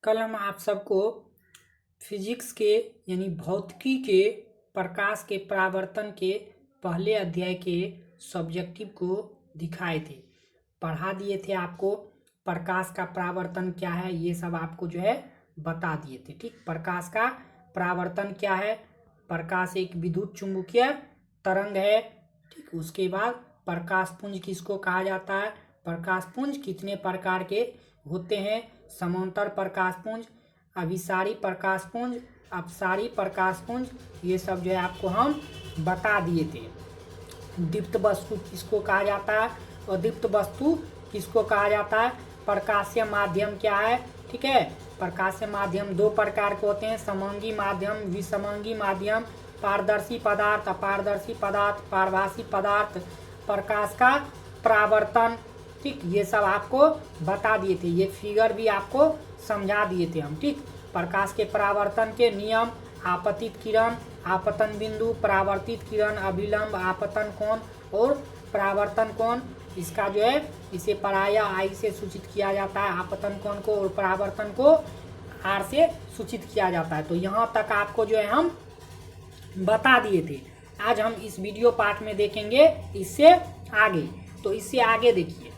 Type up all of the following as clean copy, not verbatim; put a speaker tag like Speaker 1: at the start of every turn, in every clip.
Speaker 1: कल हम आप सबको फिजिक्स के यानी भौतिकी के प्रकाश के परावर्तन के पहले अध्याय के सब्जेक्टिव को दिखाए थे, पढ़ा दिए थे आपको। प्रकाश का परावर्तन क्या है ये सब आपको जो है बता दिए थे। ठीक, प्रकाश का परावर्तन क्या है? प्रकाश एक विद्युत चुंबकीय तरंग है। ठीक, उसके बाद प्रकाश पुंज किसको कहा जाता है? प्रकाश पुंज कितने प्रकार के होते हैं? समांतर प्रकाश पुंज, अभिसारी प्रकाश पुंज, अपसारी प्रकाश पुंज, ये सब जो है आपको हम बता दिए थे। दीप्त वस्तु किसको कहा जाता है और दीप्त वस्तु किसको कहा जाता है? प्रकाशीय माध्यम क्या है? ठीक है, प्रकाशीय माध्यम दो प्रकार के होते हैं, समांगी माध्यम, विसमांगी माध्यम, पारदर्शी पदार्थ, अपारदर्शी पदार्थ, पारभासी पदार्थ, प्रकाश का परावर्तन। ठीक, ये सब आपको बता दिए थे, ये फिगर भी आपको समझा दिए थे हम। ठीक, प्रकाश के परावर्तन के नियम, आपतित किरण, आपतन बिंदु, परावर्तित किरण, अभिलंब, आपतन कोण और परावर्तन कोण। इसका जो है इसे पराया आई से सूचित किया जाता है, आपतन कोण को, और परावर्तन को आर से सूचित किया जाता है। तो यहाँ तक आपको जो है हम बता दिए थे। आज हम इस वीडियो पार्ट में देखेंगे इससे आगे। तो इससे आगे देखिए,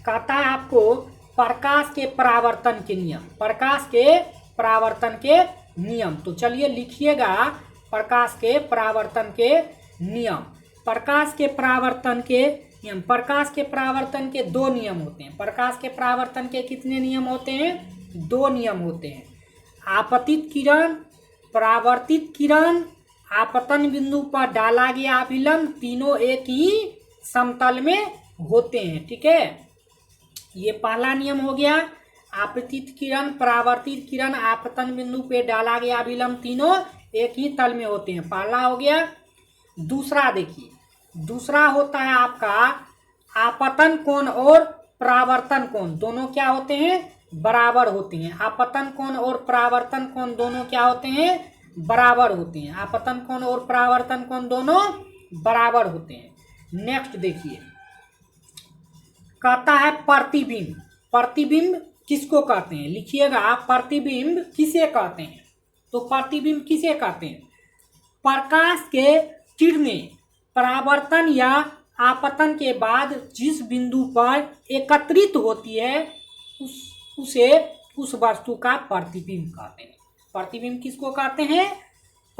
Speaker 1: कहता है आपको प्रकाश के परावर्तन के नियम, प्रकाश के परावर्तन के नियम। तो चलिए लिखिएगा, प्रकाश के परावर्तन के नियम। प्रकाश के परावर्तन के नियम, प्रकाश के परावर्तन के दो नियम होते हैं। प्रकाश के परावर्तन के कितने नियम होते हैं? दो नियम होते हैं। आपतित किरण, परावर्तित किरण, आपतन बिंदु पर डाला गया अभिलंब, तीनों एक ही समतल में होते हैं। ठीक है, ये पहला नियम हो गया। आपतित किरण, परावर्तित किरण, आपतन बिंदु पे डाला गया अभिलंब, तीनों एक ही तल में होते हैं, पहला हो गया। दूसरा देखिए, दूसरा होता है आपका आपतन कोण और परावर्तन कोण, दोनों क्या होते हैं? बराबर होते हैं। आपतन कोण और परावर्तन कोण दोनों क्या होते हैं? बराबर होते हैं। आपतन कोण और परावर्तन कोण दोनों बराबर होते हैं। नेक्स्ट देखिए, कहता है प्रतिबिंब। प्रतिबिंब किसको कहते हैं? लिखिएगा, प्रतिबिंब किसे कहते हैं? तो प्रतिबिंब किसे कहते हैं? प्रकाश के किरणें परावर्तन या आपतन के बाद जिस बिंदु पर एकत्रित होती है उस वस्तु का प्रतिबिंब कहते हैं। प्रतिबिंब किसको कहते हैं?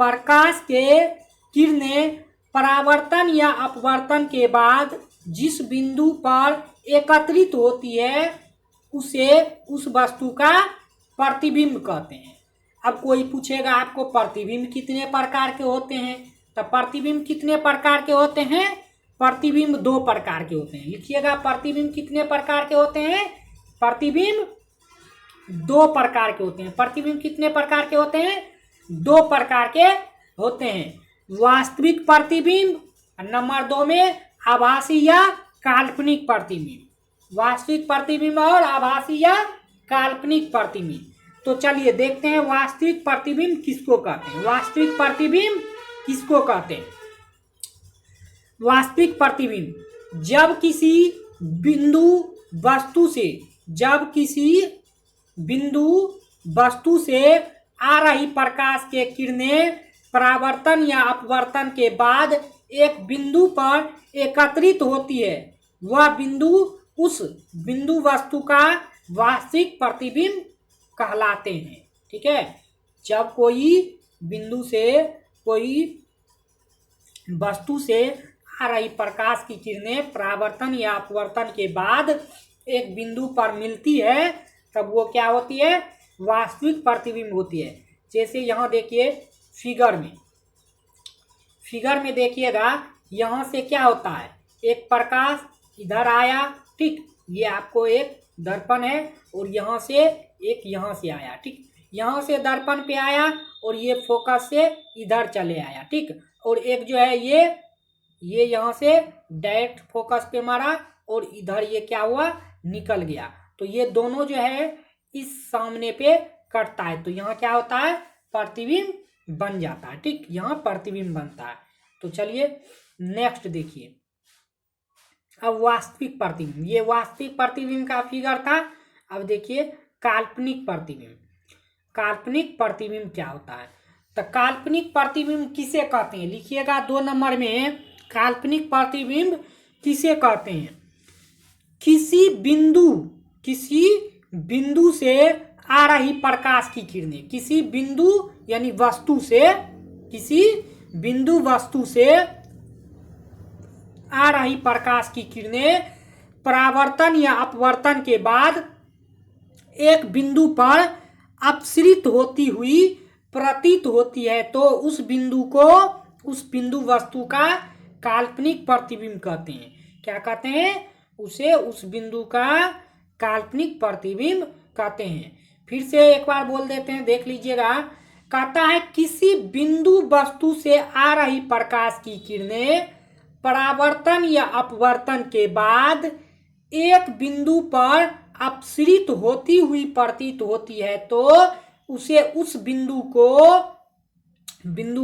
Speaker 1: प्रकाश के किरणें परावर्तन या अपवर्तन के बाद जिस बिंदु पर एकत्रित होती है उसे उस वस्तु का प्रतिबिंब कहते हैं। अब कोई पूछेगा आपको प्रतिबिंब कितने प्रकार के होते हैं? तो प्रतिबिंब कितने प्रकार के होते हैं? प्रतिबिंब दो प्रकार के होते हैं। लिखिएगा, प्रतिबिंब कितने प्रकार के होते हैं? प्रतिबिंब दो प्रकार के होते हैं। प्रतिबिंब कितने प्रकार के होते हैं? दो प्रकार के होते हैं। वास्तविक प्रतिबिंब, नंबर दो में आभासी या काल्पनिक प्रतिबिंब। वास्तविक प्रतिबिंब और आभासी या काल्पनिक प्रतिबिंब। तो चलिए देखते हैं वास्तविक प्रतिबिंब किसको कहते हैं। वास्तविक प्रतिबिंब किसको कहते हैं? वास्तविक प्रतिबिंब जब किसी बिंदु वस्तु से, जब किसी बिंदु वस्तु से आ रही प्रकाश के किरणें परावर्तन या अपवर्तन के बाद एक बिंदु पर एकत्रित होती है, वह बिंदु उस बिंदु वस्तु का वास्तविक प्रतिबिंब कहलाते हैं। ठीक है, जब कोई बिंदु से, कोई वस्तु से आ रही प्रकाश की किरणें परावर्तन या अपवर्तन के बाद एक बिंदु पर मिलती है, तब वो क्या होती है? वास्तविक प्रतिबिंब होती है। जैसे यहाँ देखिए फिगर में देखिएगा, यहाँ से क्या होता है? एक प्रकाश इधर आया, ठीक, ये आपको एक दर्पण है, और यहाँ से एक यहाँ से आया। ठीक, यहाँ से दर्पण पे आया और ये फोकस से इधर चले आया। ठीक, और एक जो है ये यहाँ से डायरेक्ट फोकस पे मारा और इधर ये क्या हुआ? निकल गया। तो ये दोनों जो है इस सामने पे कटता है, तो यहाँ क्या होता है? प्रतिबिंब बन जाता है। ठीक, यहाँ प्रतिबिंब बनता है। तो चलिए नेक्स्ट देखिए, अब वास्तविक प्रतिबिंब, ये वास्तविक प्रतिबिंब का फिगर था। अब देखिए काल्पनिक प्रतिबिंब। काल्पनिक प्रतिबिंब क्या होता है। तो काल्पनिक प्रतिबिंब किसे कहते हैं, लिखिएगा 2 नंबर में, काल्पनिक प्रतिबिंब किसे कहते हैं। किसी बिंदु से आ रही प्रकाश की किरणें, किसी बिंदु यानी वस्तु से, किसी बिंदु वस्तु से आ रही प्रकाश की किरणें परावर्तन या अपवर्तन के बाद एक बिंदु पर अपसृत होती हुई प्रतीत होती है, तो उस बिंदु वस्तु का काल्पनिक प्रतिबिंब कहते हैं। क्या कहते हैं उसे, उस बिंदु का काल्पनिक प्रतिबिंब कहते हैं। फिर से एक बार बोल देते हैं, देख लीजिएगा। कहता है किसी बिंदु वस्तु से आ रही प्रकाश की किरणें परावर्तन या अपवर्तन के बाद एक बिंदु पर अपसृत होती हुई प्रतीत होती है, तो उसे उस बिंदु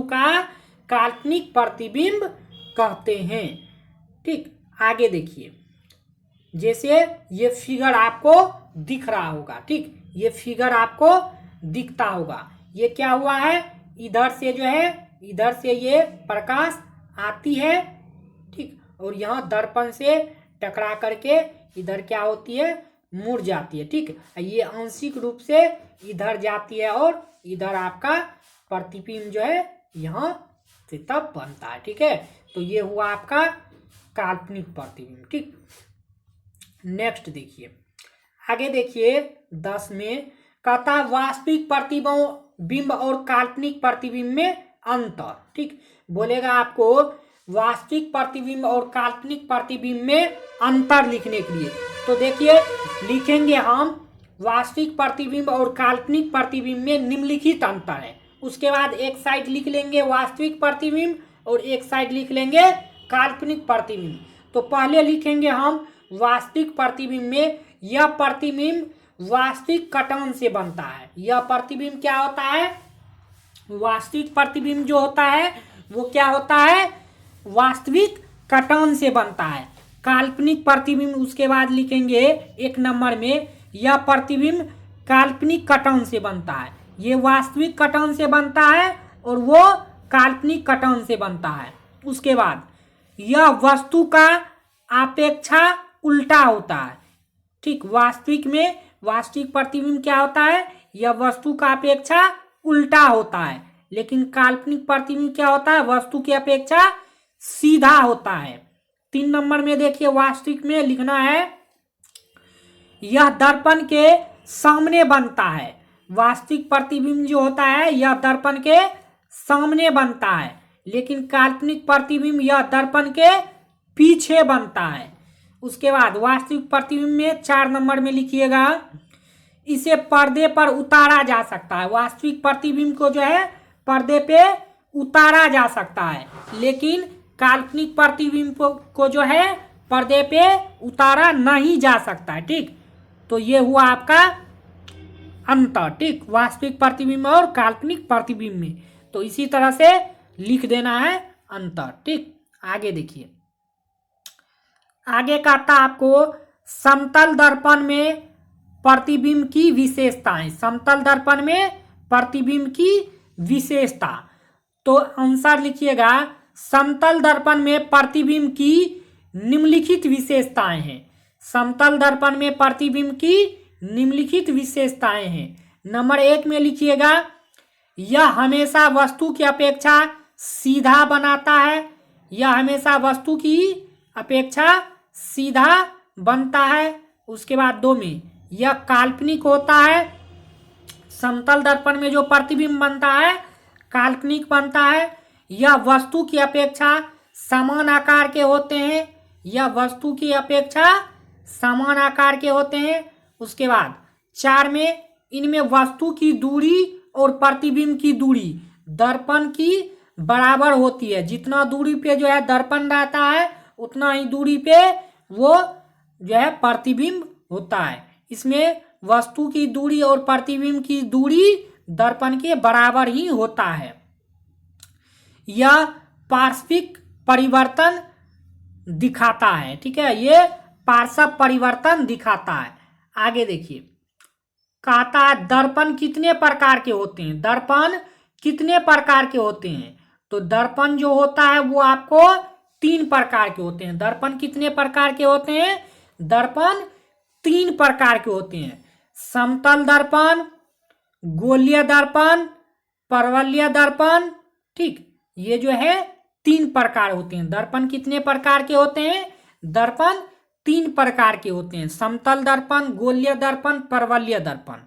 Speaker 1: का काल्पनिक प्रतिबिंब कहते हैं। ठीक, आगे देखिए, जैसे ये फिगर आपको दिख रहा होगा। ठीक, ये फिगर आपको दिखता होगा। ये क्या हुआ है, इधर से जो है, इधर से ये प्रकाश आती है। ठीक, और यहाँ दर्पण से टकरा करके इधर क्या होती है, मुड़ जाती है। ठीक, ये आंशिक रूप से इधर जाती है और इधर आपका प्रतिबिंब जो है यहाँ से तब बनता है। ठीक है, तो ये हुआ आपका काल्पनिक प्रतिबिंब। ठीक, नेक्स्ट देखिए, आगे देखिए 10 में कहता वास्तविक प्रतिबिंब और काल्पनिक प्रतिबिंब में अंतर। ठीक, बोलेगा आपको वास्तविक प्रतिबिंब और काल्पनिक प्रतिबिंब में अंतर लिखने के लिए। तो देखिए, लिखेंगे हम वास्तविक प्रतिबिंब और काल्पनिक प्रतिबिंब में निम्नलिखित अंतर है। उसके बाद एक साइड लिख लेंगे वास्तविक प्रतिबिंब और एक साइड लिख लेंगे काल्पनिक प्रतिबिंब। तो पहले लिखेंगे हम वास्तविक प्रतिबिंब में, यह प्रतिबिंब वास्तविक कटान से बनता है। यह प्रतिबिंब क्या होता है, वास्तविक प्रतिबिंब जो होता है वो क्या होता है, वास्तविक कटान से बनता है। काल्पनिक प्रतिबिंब उसके बाद लिखेंगे 1 नंबर में, यह प्रतिबिंब काल्पनिक कटान से बनता है। ये वास्तविक कटान से बनता है और वो काल्पनिक कटान से बनता है। उसके बाद यह वस्तु का अपेक्षा उल्टा होता है। ठीक, वास्तविक प्रतिबिंब क्या होता है, यह वस्तु का अपेक्षा उल्टा होता है। लेकिन काल्पनिक प्रतिबिंब क्या होता है, वस्तु की अपेक्षा सीधा होता है। 3 नंबर में देखिए, वास्तविक में लिखना है यह दर्पण के सामने बनता है। वास्तविक प्रतिबिंब जो होता है यह दर्पण के सामने बनता है, लेकिन काल्पनिक प्रतिबिंब यह दर्पण के पीछे बनता है। उसके बाद वास्तविक प्रतिबिंब में 4 नंबर में लिखिएगा, इसे पर्दे पर उतारा जा सकता है। वास्तविक प्रतिबिंब को जो है पर्दे पे उतारा जा सकता है, लेकिन काल्पनिक प्रतिबिंब को जो है पर्दे पे उतारा नहीं जा सकता है। ठीक, तो ये हुआ आपका अंतर। ठीक, वास्तविक प्रतिबिंब और काल्पनिक प्रतिबिंब में। तो इसी तरह से लिख देना है अंतर। ठीक, आगे देखिए, आगे कहता आपको समतल दर्पण में प्रतिबिंब की विशेषताएं। समतल दर्पण में प्रतिबिंब की विशेषता, तो आंसर लिखिएगा, समतल दर्पण में प्रतिबिंब की निम्नलिखित विशेषताएं हैं। समतल दर्पण में प्रतिबिंब की निम्नलिखित विशेषताएं हैं। नंबर 1 में लिखिएगा, यह हमेशा वस्तु की अपेक्षा सीधा बनाता है। यह हमेशा वस्तु की अपेक्षा सीधा बनता है। उसके बाद 2 में, यह काल्पनिक होता है। समतल दर्पण में जो प्रतिबिंब बनता है काल्पनिक बनता है। यह वस्तु की अपेक्षा समान आकार के होते हैं। यह वस्तु की अपेक्षा समान आकार के होते हैं। उसके बाद 4 में, इनमें वस्तु की दूरी और प्रतिबिंब की दूरी दर्पण की बराबर होती है। जितना दूरी पे जो है दर्पण रहता है उतना ही दूरी पे वो जो है प्रतिबिंब होता है। इसमें वस्तु की दूरी और प्रतिबिंब की दूरी दर्पण के बराबर ही होता है। यह पार्श्विक परिवर्तन दिखाता है। ठीक है, ये पार्श्व परिवर्तन दिखाता है। आगे देखिए, कहता है दर्पण कितने प्रकार के होते हैं, दर्पण कितने प्रकार के होते हैं। तो दर्पण जो होता है वो आपको 3 प्रकार के होते हैं। दर्पण कितने प्रकार के होते हैं, दर्पण 3 प्रकार के होते हैं। समतल दर्पण, गोलीय दर्पण, परवलय दर्पण। ठीक, ये जो है 3 प्रकार होते हैं। दर्पण कितने प्रकार के होते हैं, दर्पण 3 प्रकार के होते हैं। समतल दर्पण, गोलीय दर्पण, परवलय दर्पण।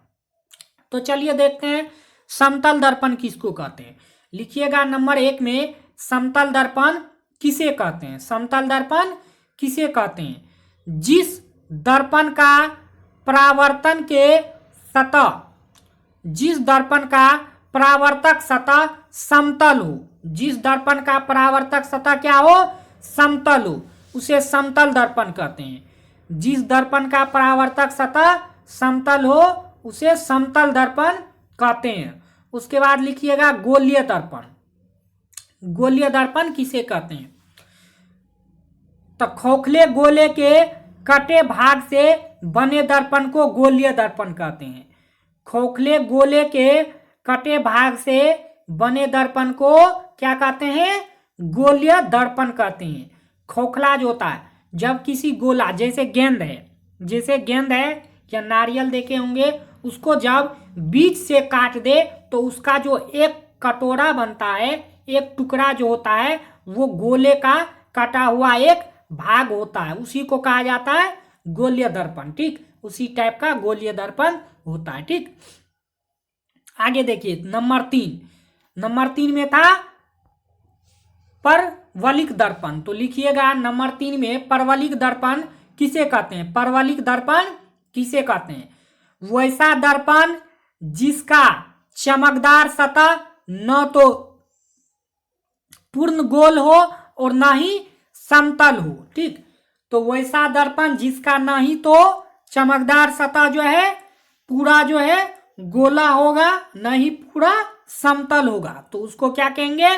Speaker 1: तो चलिए देखते हैं समतल दर्पण किसको कहते हैं। लिखिएगा नंबर 1 में समतल दर्पण किसे कहते हैं। समतल दर्पण किसे कहते हैं, जिस दर्पण का परावर्तन के सतह, जिस दर्पण का परावर्तक सतह समतल हो, जिस दर्पण का परावर्तक सतह क्या हो, समतल हो, उसे समतल दर्पण कहते हैं। जिस दर्पण का परावर्तक सतह समतल हो उसे समतल दर्पण कहते हैं। उसके बाद लिखिएगा गोलीय दर्पण। गोलीय दर्पण किसे कहते हैं, तो खोखले गोले के कटे भाग से बने दर्पण को गोलीय दर्पण कहते हैं। खोखले गोले के कटे भाग से बने दर्पण को क्या कहते हैं, गोलीय दर्पण कहते हैं। खोखला जो होता है, जब किसी गोला जैसे गेंद है, जैसे गेंद है या नारियल देखे होंगे, उसको जब बीच से काट दे तो उसका जो एक कटोरा बनता है, एक टुकड़ा जो होता है, वो गोले का कटा हुआ एक भाग होता है, उसी को कहा जाता है गोलीय दर्पण। ठीक, उसी टाइप का गोलीय दर्पण होता है। ठीक, आगे देखिए नंबर 3। नंबर 3 में था परवलिक दर्पण। तो लिखिएगा नंबर 3 में परवलिक दर्पण किसे कहते हैं। परवलिक दर्पण किसे कहते हैं, वैसा दर्पण जिसका चमकदार सतह न तो पूर्ण गोल हो और न ही समतल हो। ठीक, तो वैसा दर्पण जिसका न ही तो चमकदार सतह जो है पूरा जो है गोला होगा, न ही पूरा समतल होगा, तो उसको क्या कहेंगे,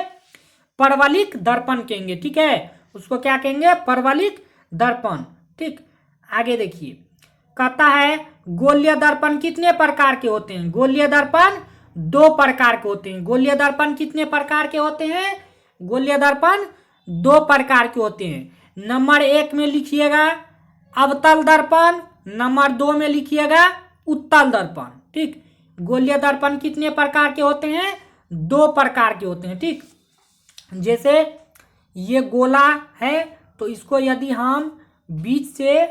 Speaker 1: परवलिक दर्पण कहेंगे। ठीक है, उसको क्या कहेंगे, परवलिक दर्पण। ठीक, आगे देखिए कहता है गोलीय दर्पण कितने प्रकार के होते हैं। गोलीय दर्पण 2 प्रकार के होते हैं। गोलीय दर्पण कितने प्रकार के होते हैं, गोलीय दर्पण 2 प्रकार के होते हैं। नंबर 1 में लिखिएगा अवतल दर्पण, नंबर 2 में लिखिएगा उत्तल दर्पण। ठीक, गोलीय दर्पण कितने प्रकार के होते हैं, 2 प्रकार के होते हैं। ठीक, जैसे ये गोला है तो इसको यदि हम बीच से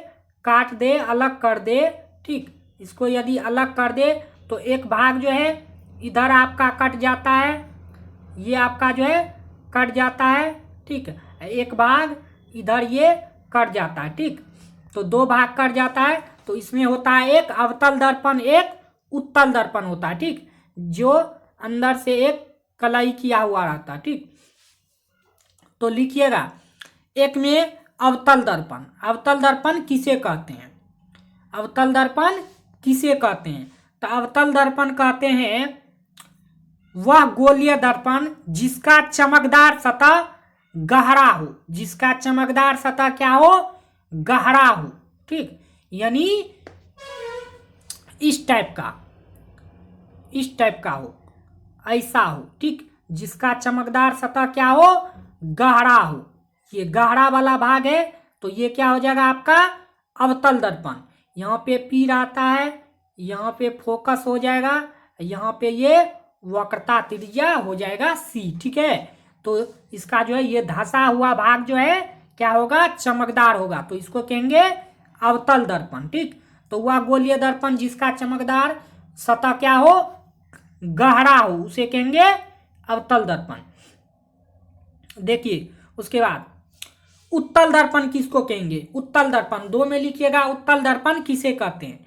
Speaker 1: काट दे, अलग कर दे, ठीक, इसको यदि अलग कर दे तो एक भाग जो है इधर आपका कट जाता है, ये आपका जो है कट जाता है। ठीक, एक भाग इधर ये कट जाता है। ठीक, तो 2 भाग कट जाता है, तो इसमें होता है एक अवतल दर्पण, एक उत्तल दर्पण होता है। ठीक, जो अंदर से एक कलाई किया हुआ रहता है। ठीक, तो लिखिएगा एक में अवतल दर्पण। अवतल दर्पण किसे कहते हैं, अवतल दर्पण किसे कहते हैं, तो अवतल दर्पण कहते हैं वह गोलीय दर्पण जिसका चमकदार सतह गहरा हो, जिसका चमकदार सतह क्या हो, गहरा हो। ठीक, यानी इस टाइप का, इस टाइप का हो, ऐसा हो। ठीक, जिसका चमकदार सतह क्या हो, गहरा हो। ये गहरा वाला भाग है तो ये क्या हो जाएगा आपका अवतल दर्पण। यहाँ पे पी आता है, यहाँ पे फोकस हो जाएगा, यहाँ पे ये वक्रता त्रिज्या हो जाएगा सी। ठीक है, तो इसका जो है ये धंसा हुआ भाग जो है क्या होगा, चमकदार होगा, तो इसको कहेंगे अवतल दर्पण। ठीक, तो वह गोलीय दर्पण जिसका चमकदार सतह क्या हो, गहरा हो, उसे कहेंगे अवतल दर्पण। देखिए उसके बाद उत्तल दर्पण किसको कहेंगे, उत्तल दर्पण 2 में लिखिएगा उत्तल दर्पण किसे कहते हैं,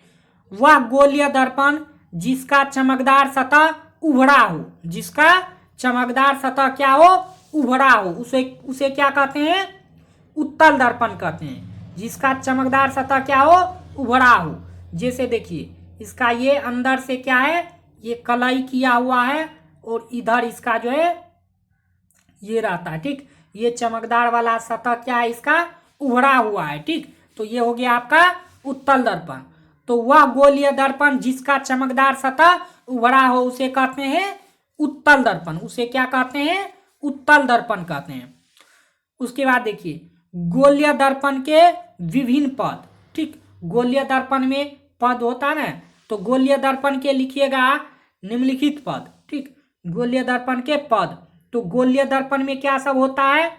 Speaker 1: वह गोलीय दर्पण जिसका चमकदार सतह उभरा हो, जिसका चमकदार सतह क्या हो, उभरा हो, उसे क्या कहते हैं, उत्तल दर्पण कहते हैं। जिसका चमकदार सतह क्या हो, उभरा हो। जैसे देखिए इसका ये अंदर से क्या है, ये कलाई किया हुआ है और इधर इसका जो है ये रहता है। ठीक, ये चमकदार वाला सतह क्या है, इसका उभरा हुआ है। ठीक, तो ये हो गया आपका उत्तल दर्पण। तो वह गोलीय दर्पण जिसका चमकदार सतह उभरा हो उसे कहते हैं उत्तल दर्पण। उसे क्या कहते हैं? उत्तल दर्पण कहते हैं। उसके बाद देखिए गोलीय दर्पण के विभिन्न पद। ठीक, गोलीय दर्पण में पद होता है ना, तो गोलीय दर्पण के लिखिएगा निम्नलिखित पद। ठीक, गोलीय दर्पण के पद। तो गोलीय दर्पण में क्या सब होता है?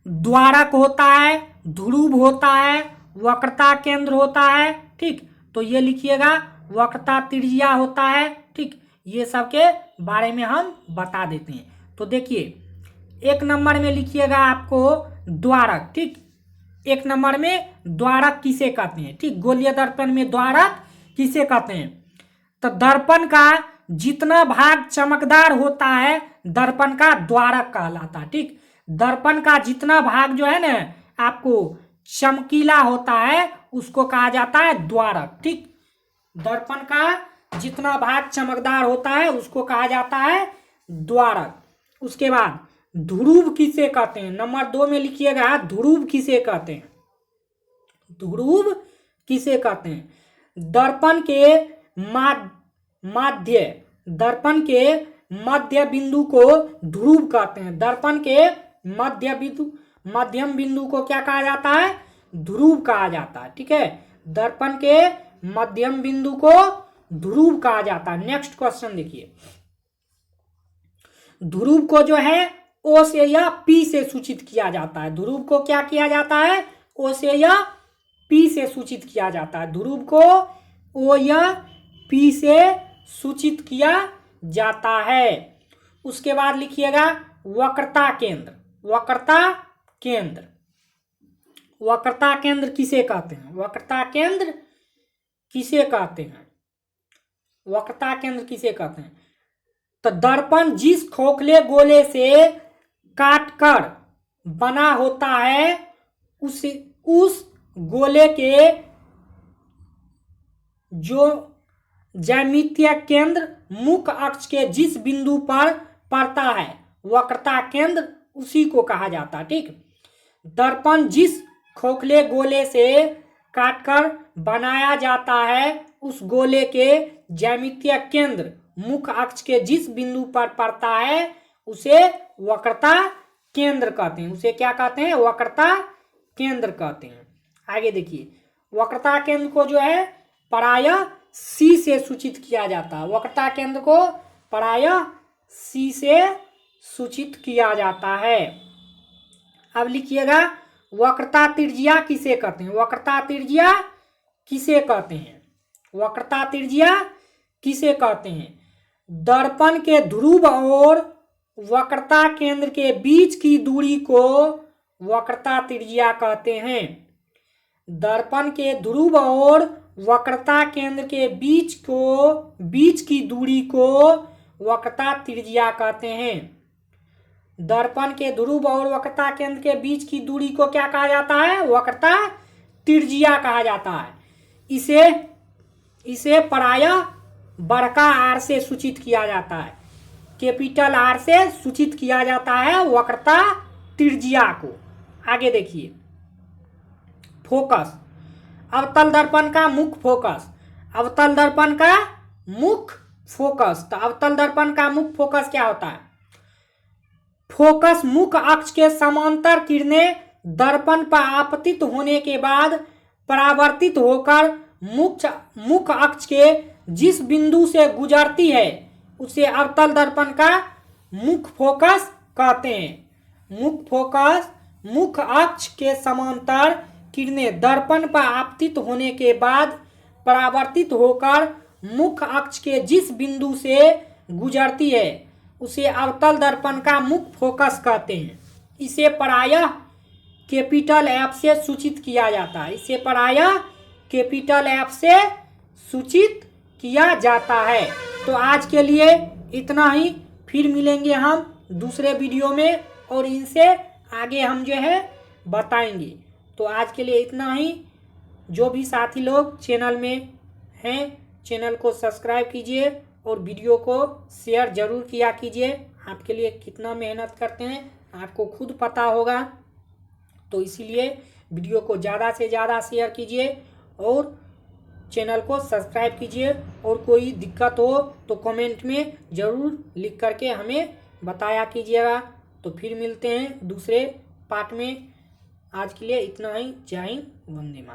Speaker 1: द्वारक होता है, ध्रुव होता है, वक्रता केंद्र होता है। ठीक, तो ये लिखिएगा वक्रता त्रिज्या होता है। ठीक, ये सब के बारे में हम बता देते हैं। तो देखिए 1 नंबर में लिखिएगा आपको द्वारक। ठीक, 1 नंबर में द्वारक किसे कहते हैं? ठीक, गोलीय दर्पण में द्वारक किसे कहते हैं? तो दर्पण का जितना भाग चमकदार होता है दर्पण का द्वारक कहलाता है। ठीक, दर्पण का जितना भाग जो है ना आपको चमकीला होता है उसको कहा जाता है द्वारक। ठीक, दर्पण का जितना भाग चमकदार होता है उसको कहा जाता है द्वारक। उसके बाद ध्रुव किसे कहते हैं? नंबर 2 में लिखिएगा ध्रुव किसे कहते हैं? ध्रुव किसे कहते हैं? दर्पण के दर्पण के मध्य बिंदु को ध्रुव कहते हैं। दर्पण के मध्यम बिंदु को क्या कहा जाता है? ध्रुव कहा जाता है। ठीक है, दर्पण के मध्यम बिंदु को ध्रुव कहा जाता है। नेक्स्ट क्वेश्चन देखिए, ध्रुव को जो है ओ से या पी से सूचित किया जाता है। ध्रुव को क्या किया जाता है? ओ से या पी से सूचित किया जाता है। ध्रुव को ओ या पी से सूचित किया जाता है। उसके बाद लिखिएगा वक्रता केंद्र। वक्रता केंद्र, वक्रता केंद्र किसे कहते हैं? वक्रता केंद्र किसे कहते हैं? वक्रता केंद्र किसे कहते हैं? तो दर्पण जिस खोखले गोले से काटकर बना होता है उस गोले के जो ज्यामितीय केंद्र मुख्य अक्ष के जिस बिंदु पर पड़ता है वक्रता केंद्र उसी को कहा जाता है। ठीक, दर्पण जिस खोखले गोले से काटकर बनाया जाता है उस गोले के ज्यामितीय केंद्र मुख्य अक्ष के जिस बिंदु पर पड़ता है उसे वक्रता केंद्र कहते हैं। उसे क्या कहते हैं? वक्रता केंद्र कहते हैं। आगे देखिए वक्रता केंद्र को जो है प्रायः सी से सूचित किया जाता है। वक्रता केंद्र को प्रायः सी से सूचित किया जाता है। अब लिखिएगा वक्रता त्रिज्या किसे कहते हैं? वक्रता त्रिज्या किसे कहते हैं? वक्रता त्रिज्या किसे कहते हैं? दर्पण के ध्रुव और वक्रता केंद्र के बीच की दूरी को वक्रता त्रिज्या कहते हैं। दर्पण के ध्रुव और वक्रता केंद्र के बीच की दूरी को वक्रता त्रिज्या कहते हैं। दर्पण के ध्रुव और वक्रता केंद्र के बीच की दूरी को क्या कहा जाता है? वक्रता त्रिज्या कहा जाता है। इसे प्रायः बड़का आर से सूचित किया जाता है। कैपिटल आर से सूचित किया जाता है वक्रता त्रिज्या को। आगे देखिए फोकस, अवतल दर्पण का मुख्य फोकस। अवतल दर्पण का मुख्य फोकस, तो अवतल दर्पण का मुख्य फोकस क्या होता है? फोकस मुख्य अक्ष के समांतर किरणें दर्पण पर आपतित होने के बाद परावर्तित होकर मुख्य अक्ष के जिस बिंदु से गुजरती है उसे अवतल दर्पण का मुख्य फोकस कहते हैं। मुख्य फोकस मुख्य अक्ष के समांतर किरणें दर्पण पर आपतित होने के बाद परावर्तित होकर मुख्य अक्ष के जिस बिंदु से गुजरती है उसे अवतल दर्पण का मुख्य फोकस कहते हैं। इसे प्रायः कैपिटल एफ से सूचित किया जाता है। इसे प्रायः कैपिटल एफ से सूचित किया जाता है। तो आज के लिए इतना ही, फिर मिलेंगे हम दूसरे वीडियो में और इनसे आगे हम जो है बताएंगे। तो आज के लिए इतना ही। जो भी साथी लोग चैनल में हैं चैनल को सब्सक्राइब कीजिए और वीडियो को शेयर जरूर किया कीजिए। आपके लिए कितना मेहनत करते हैं आपको खुद पता होगा, तो इसीलिए वीडियो को ज़्यादा से ज़्यादा शेयर कीजिए और चैनल को सब्सक्राइब कीजिए और कोई दिक्कत हो तो कमेंट में ज़रूर लिख करके हमें बताया कीजिएगा। तो फिर मिलते हैं दूसरे पार्ट में। आज के लिए इतना ही। जय हिंद, वंदे मातरम।